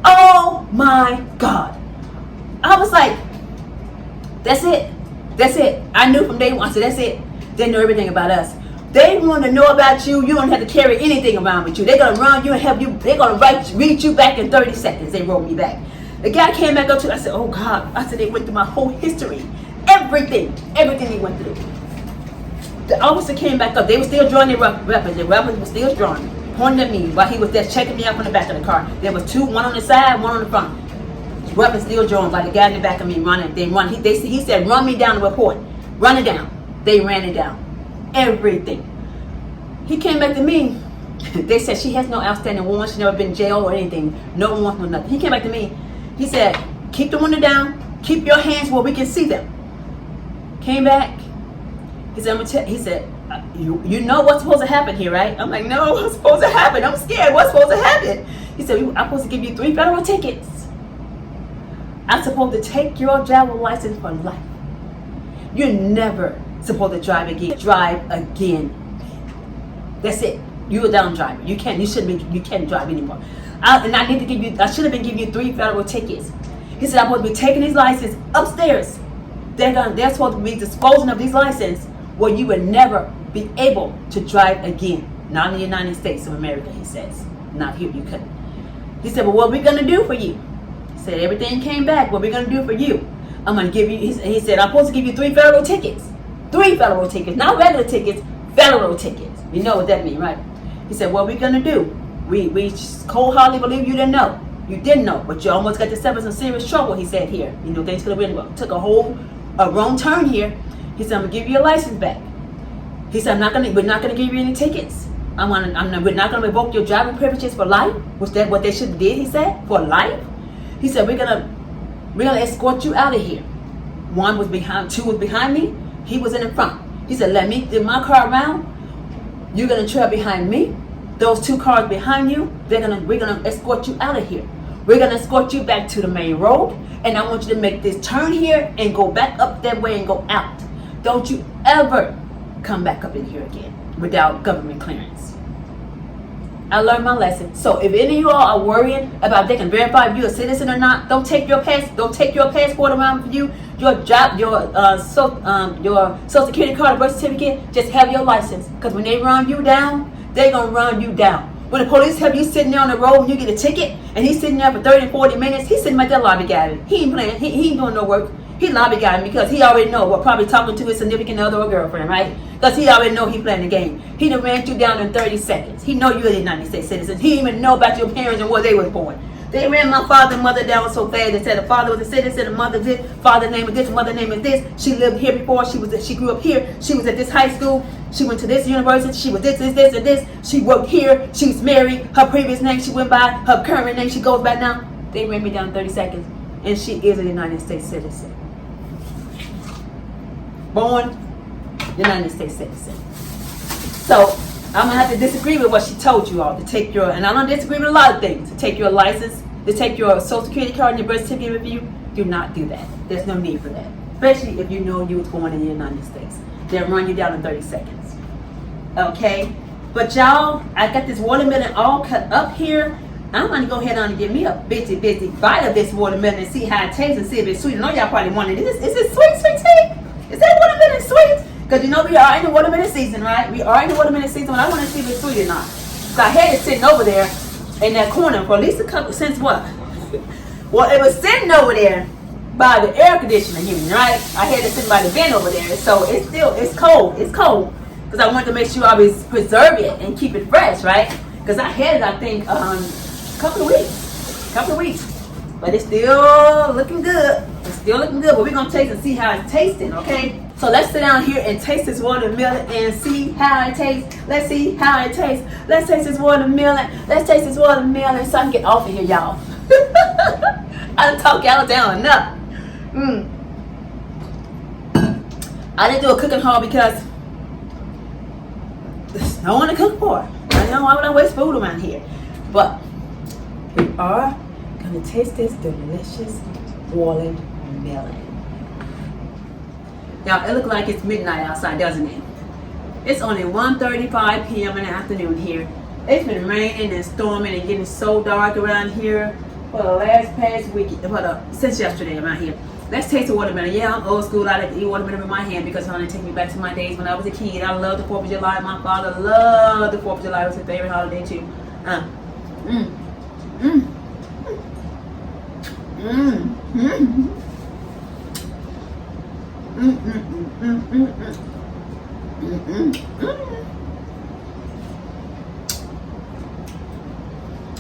Speaker 3: Oh my God. I was like, that's it. That's it. I knew from day one. I said, that's it. They know everything about us. They want to know about you. You don't have to carry anything around with you. They're gonna run you and help you. They're gonna read you back in 30 seconds. They wrote me back. The guy came back up to me. I said, oh God. I said, they went through my whole history. Everything they went through. The officer came back up. They were still drawing their weapons. Their weapons were still drawn, pointing at me while he was there checking me out from the back of the car. There was two, one on the side, one on the front. Weapons still drawn by the guy in the back of me running. They run. He said, run me down the report. Run it down. They ran it down. Everything. He came back to me. They said she has no outstanding warrants. She never been in jail or anything. No warrants, no nothing. He came back to me. He said, keep the window down. Keep your hands where we can see them. Came back. He said, he said, you know what's supposed to happen here, right? I'm like, no, what's supposed to happen? I'm scared. What's supposed to happen? He said, I'm supposed to give you 3 federal tickets. I'm supposed to take your driver's license for life. You're never supposed to drive again. Drive again. That's it. You're a dumb driver. You can't drive anymore. I should have been giving you 3 federal tickets. He said, I'm supposed to be taking his license upstairs. They're supposed to be disposing of these licenses where you would never be able to drive again. Not in the United States of America, he says. Not here, you couldn't. He said, well, what are we going to do for you? He said, everything came back. What are we going to do for you? I'm going to give you, he said, I'm supposed to give you 3 federal tickets. 3 federal tickets. Not regular tickets, federal tickets. You know what that means, right? He said, what are we going to do? We cold-heartedly believe you didn't know. You didn't know, but you almost got yourself in some serious trouble, he said here. You know, things could have been, took a wrong turn here. He said, I'm going to give you your license back. He said, we're not going to give you any tickets. We're not going to revoke your driving privileges for life. Was that what they should have did, he said, for life? He said, we're gonna escort you out of here. 2 was behind me. He was in the front. He said, let me get my car around. You're going to trail behind me. Those 2 cars behind you, we're gonna escort you out of here. We're gonna escort you back to the main road, and I want you to make this turn here and go back up that way and go out. Don't you ever come back up in here again without government clearance. I learned my lesson. So if any of you all are worrying about they can verify if you're a citizen or not, don't take your passport around with you, your job, your social security card, birth certificate. Just have your license, because when they run you down, they're going to run you down. When the police have you sitting there on the road and you get a ticket and he's sitting there for 30, 40 minutes, he's sitting right there lobby guiding. He ain't playing. He ain't doing no work. He lobby guiding because he already know what probably talking to his significant other or girlfriend, right? Because he already know he playing the game. He done ran you down in 30 seconds. He know you're a United States citizen. He didn't even know about your parents and where they was born. They ran my father and mother down so fast. They said the father was a citizen, the mother this, father name is this, mother name is this. She lived here before. She grew up here. She was at this high school. She went to this university. She was this, and this. She worked here. She was married. Her previous name she went by. Her current name she goes by now. They ran me down in 30 seconds. And she is a United States citizen. Born United States citizen. So I'm gonna have to disagree with what she told you all to take your, and I don't disagree with a lot of things, to take your license, to take your social security card and your birth certificate with you. Do not do that. There's no need for that. Especially if you know you was born in the United States. They'll run you down in 30 seconds. Okay? But y'all, I got this watermelon all cut up here. I'm gonna go ahead on and give me a busy bite of this watermelon and see how it tastes and see if it's sweet. I know y'all probably wondering, is it sweet, sweet tea? Is that watermelon sweet? Because you know we are in the watermelon season, right? We are in the watermelon season, but I want to see if it's sweet or not. So I had it sitting over there in that corner for at least a couple, since what? Well, it was sitting over there by the air conditioning unit, right? I had it sitting by the vent over there. So it's cold. It's cold. Because I wanted to make sure I always preserve it and keep it fresh, right? Because I had it, I think, a couple of weeks. But it's still looking good. It's still looking good, but we're going to taste and see how it's tasting, okay? So let's sit down here and taste this watermelon and see how it tastes. Let's see how it tastes. Let's taste this watermelon. Let's taste this watermelon so I can get off of here, y'all. I done talk y'all down enough. I didn't do a cooking haul because there's no one to cook for. I know, why would I waste food around here? But we are going to taste this delicious watermelon. Y'all, it looks like it's midnight outside, doesn't it? It's only 1:35 p.m. in the afternoon here. It's been raining and storming and getting so dark around here for the past week, since yesterday around here. Let's taste the watermelon. Yeah, I'm old school. I like to eat watermelon with my hand because it take me back to my days when I was a kid. I loved the 4th of July. My father loved the 4th of July. It was his favorite holiday too.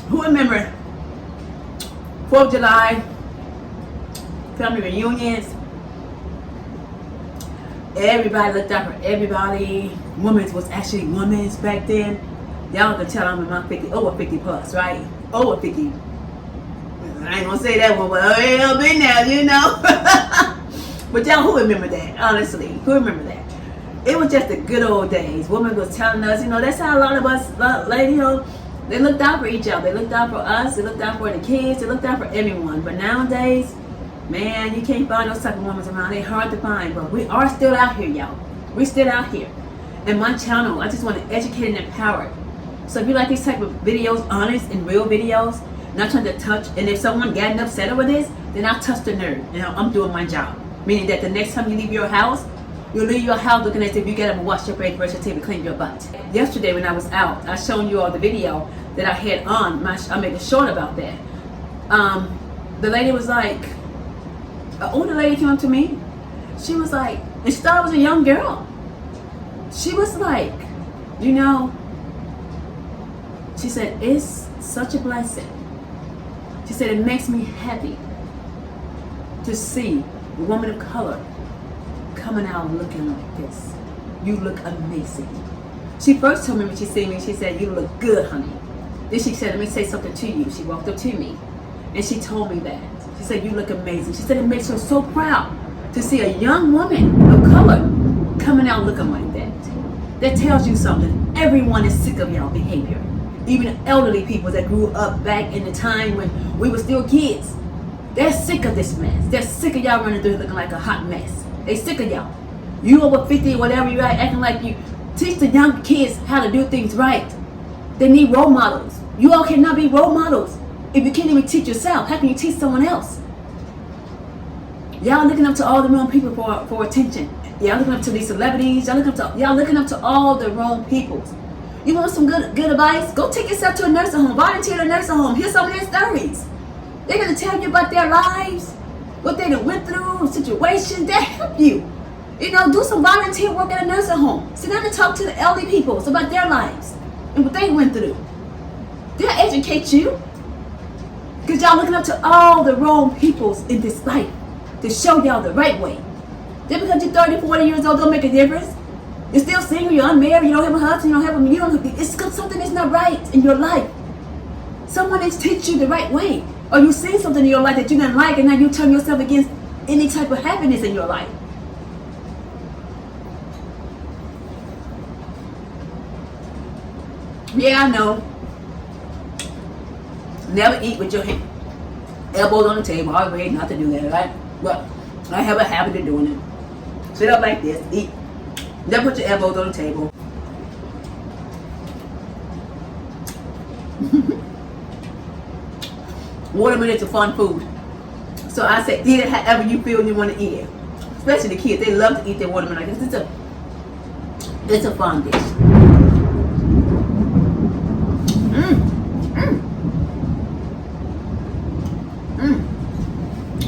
Speaker 3: Who remember 4th of July, family reunions? Everybody looked out for everybody. Women's was actually women's back then. Y'all can tell I'm in my 50, over 50 plus, right? Over 50. I ain't gonna say that one, but I ain't been there, you know. But y'all, who remember that? Honestly, who remember that? It was just the good old days. Women was telling us, you know, that's how a lot of us, ladies, you know, they looked out for each other. They looked out for us. They looked out for the kids. They looked out for everyone. But nowadays, man, you can't find those type of women around. They're hard to find. But we are still out here, y'all. We're still out here. And my channel, I just want to educate and empower. So if you like these type of videos, honest and real videos, not trying to touch, and if someone getting upset over this, then I'll touch the nerve. You know, I'm doing my job. Meaning that the next time you leave your house, you'll leave your house looking as if you get up and wash your face, brush your teeth, and clean your butt. Yesterday when I was out, I showed you all the video that I had on. I made a short about that. The lady was like, an older lady came up to me. She was like, and she thought I was a young girl. She was like, you know, she said, it's such a blessing. She said, it makes me happy to see a woman of color coming out looking like this. You look amazing. She first told me when she seen me, she said, you look good, honey. Then she said, let me say something to you. She walked up to me and she told me that. She said, you look amazing. She said, it makes her so proud to see a young woman of color coming out looking like that. That tells you something. Everyone is sick of y'all behavior. Even elderly people that grew up back in the time when we were still kids. They're sick of this mess. They're sick of y'all running through looking like a hot mess. They sick of y'all. You over 50 or whatever you are, acting like you. Teach the young kids how to do things right. They need role models. You all cannot be role models if you can't even teach yourself. How can you teach someone else? Y'all looking up to all the wrong people for attention. Y'all looking up to these celebrities. Y'all looking up to all the wrong people. You want some good advice? Go take yourself to a nursing home. Volunteer at a nursing home. Hear some of their stories. They're going to tell you about their lives, what they went through, situations that help you. You know, do some volunteer work at a nursing home. Sit down and talk to the elderly people about their lives and what they went through. They'll educate you. Because y'all looking up to all the wrong peoples in this life to show y'all the right way. Just because you're 30, 40 years old don't make a difference. You're still single, you're unmarried, you don't have a husband, it's because something is not right in your life. Someone needs to teach you the right way. Or you see something in your life that you didn't like and now you turn yourself against any type of happiness in your life. Yeah, I know. Never eat with your elbows on the table. I always not to do that, right? But I have a habit of doing it. Sit up like this, eat. Never put your elbows on the table. Watermelon is a fun food. So I say eat it however you feel you want to eat it. Especially the kids, they love to eat their watermelon like this. It's a fun dish.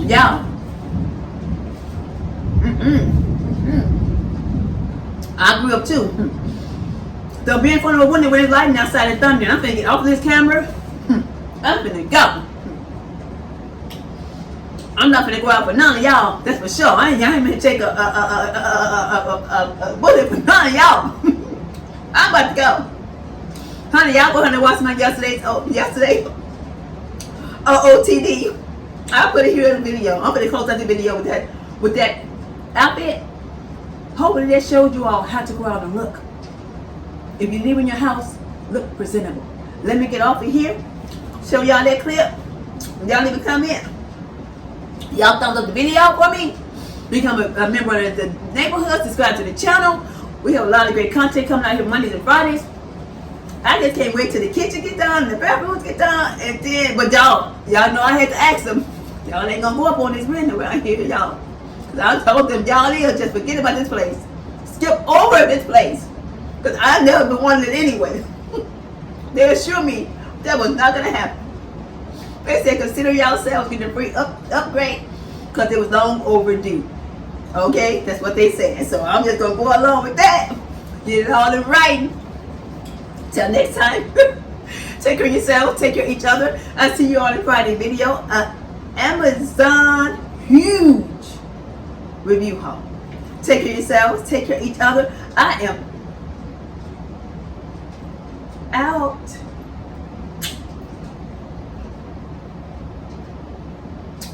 Speaker 3: Y'all. I grew up too. So being in front of a window when it's lightning outside and thunder, I'm finna get off this camera. I'm finna go. I'm not finna go out for none of y'all. That's for sure. I ain't gonna take a bullet for none of y'all. I'm about to go. Honey, y'all go ahead and watch my yesterday OOTD. I'll put it here in the video. I'm gonna close out the video with that outfit. Hopefully that showed you all how to go out and look. If you leave in your house, look presentable. Let me get off of here. Show y'all that clip. Y'all leave a comment. Y'all thumbs up the video for me. Become a member of the neighborhood. Subscribe to the channel. We have a lot of great content coming out here Mondays and Fridays. I just can't wait till the kitchen get done and the bathrooms get done. And then, but y'all know I had to ask them. Y'all ain't gonna go up on this rent around here, y'all. Cause I told them, y'all just forget about this place. Skip over this place. Cause I never been wanting it anyway. They assure me that was not gonna happen. They said consider yourselves getting a free upgrade because it was long overdue. Okay, that's what they said. So I'm just gonna go along with that. Get it all in writing. Till next time. Take care of yourself. Take care of each other. I'll see you on the Friday video. Amazon huge review haul. Take care of yourselves. Take care of each other. I am out.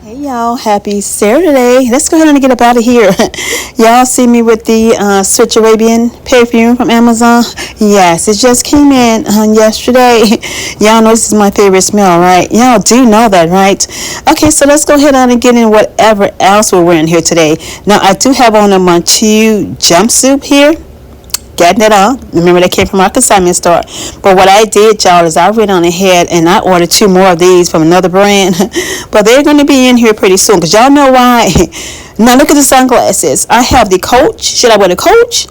Speaker 1: Hey y'all, happy Saturday. Let's go ahead and get up out of here. Y'all see me with the Switch Arabian perfume from Amazon? Yes, it just came in yesterday. Y'all know this is my favorite smell, right? Y'all do know that, right? Okay, so let's go ahead on and get in whatever else we're wearing here today. Now, I do have on a Montu jumpsuit here. Getting it on. Remember, that came from our consignment store. But what I did, y'all, is I went on ahead and I ordered 2 more of these from another brand. But they're going to be in here pretty soon. Because y'all know why. Now, look at the sunglasses. I have the Coach. Should I wear the Coach?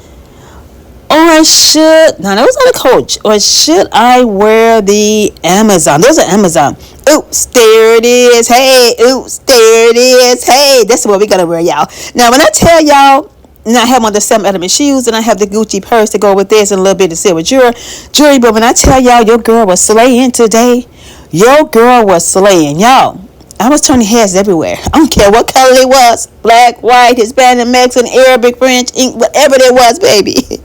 Speaker 1: Or should... No, those are the Coach. Or should I wear the Amazon? Those are Amazon. Oops, there it is. Hey, oops, there it is. Hey, that's what we're going to wear, y'all. Now, when I tell y'all... Now I have on the 7 Element shoes and I have the Gucci purse to go with this and a little bit of silver jewelry. But when I tell y'all your girl was slaying today, your girl was slaying. Y'all, I was turning heads everywhere. I don't care what color it was. Black, white, Hispanic, Mexican, Arabic, French, whatever it was, baby.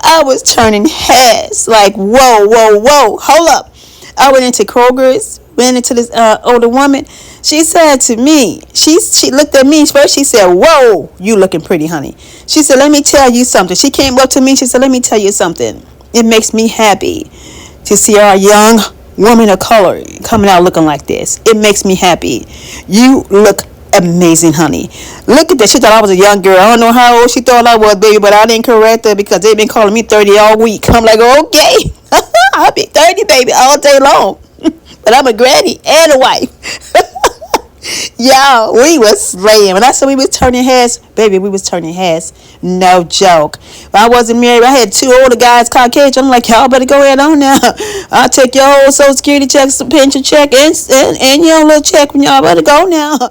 Speaker 1: I was turning heads like, whoa, whoa, whoa. Hold up. I went into Kroger's, ran into this older woman. She said to me, she looked at me first. She said, whoa, you looking pretty, honey. She said, let me tell you something. She came up to me. She said, let me tell you something. It makes me happy to see our young woman of color coming out looking like this. It makes me happy. You look amazing, honey. Look at this. She thought I was a young girl. I don't know how old she thought I was, baby, but I didn't correct her because they've been calling me 30 all week. I'm like, okay. I'll be 30, baby, all day long. But I'm a granny and a wife. Y'all, we was slaying. When I said we was turning heads, baby, we was turning heads. No joke. If I wasn't married, I had 2 older guys, Caucasian. I'm like, y'all better go ahead on now. I'll take your whole Social Security check, some pension check, and your little check when y'all better go now.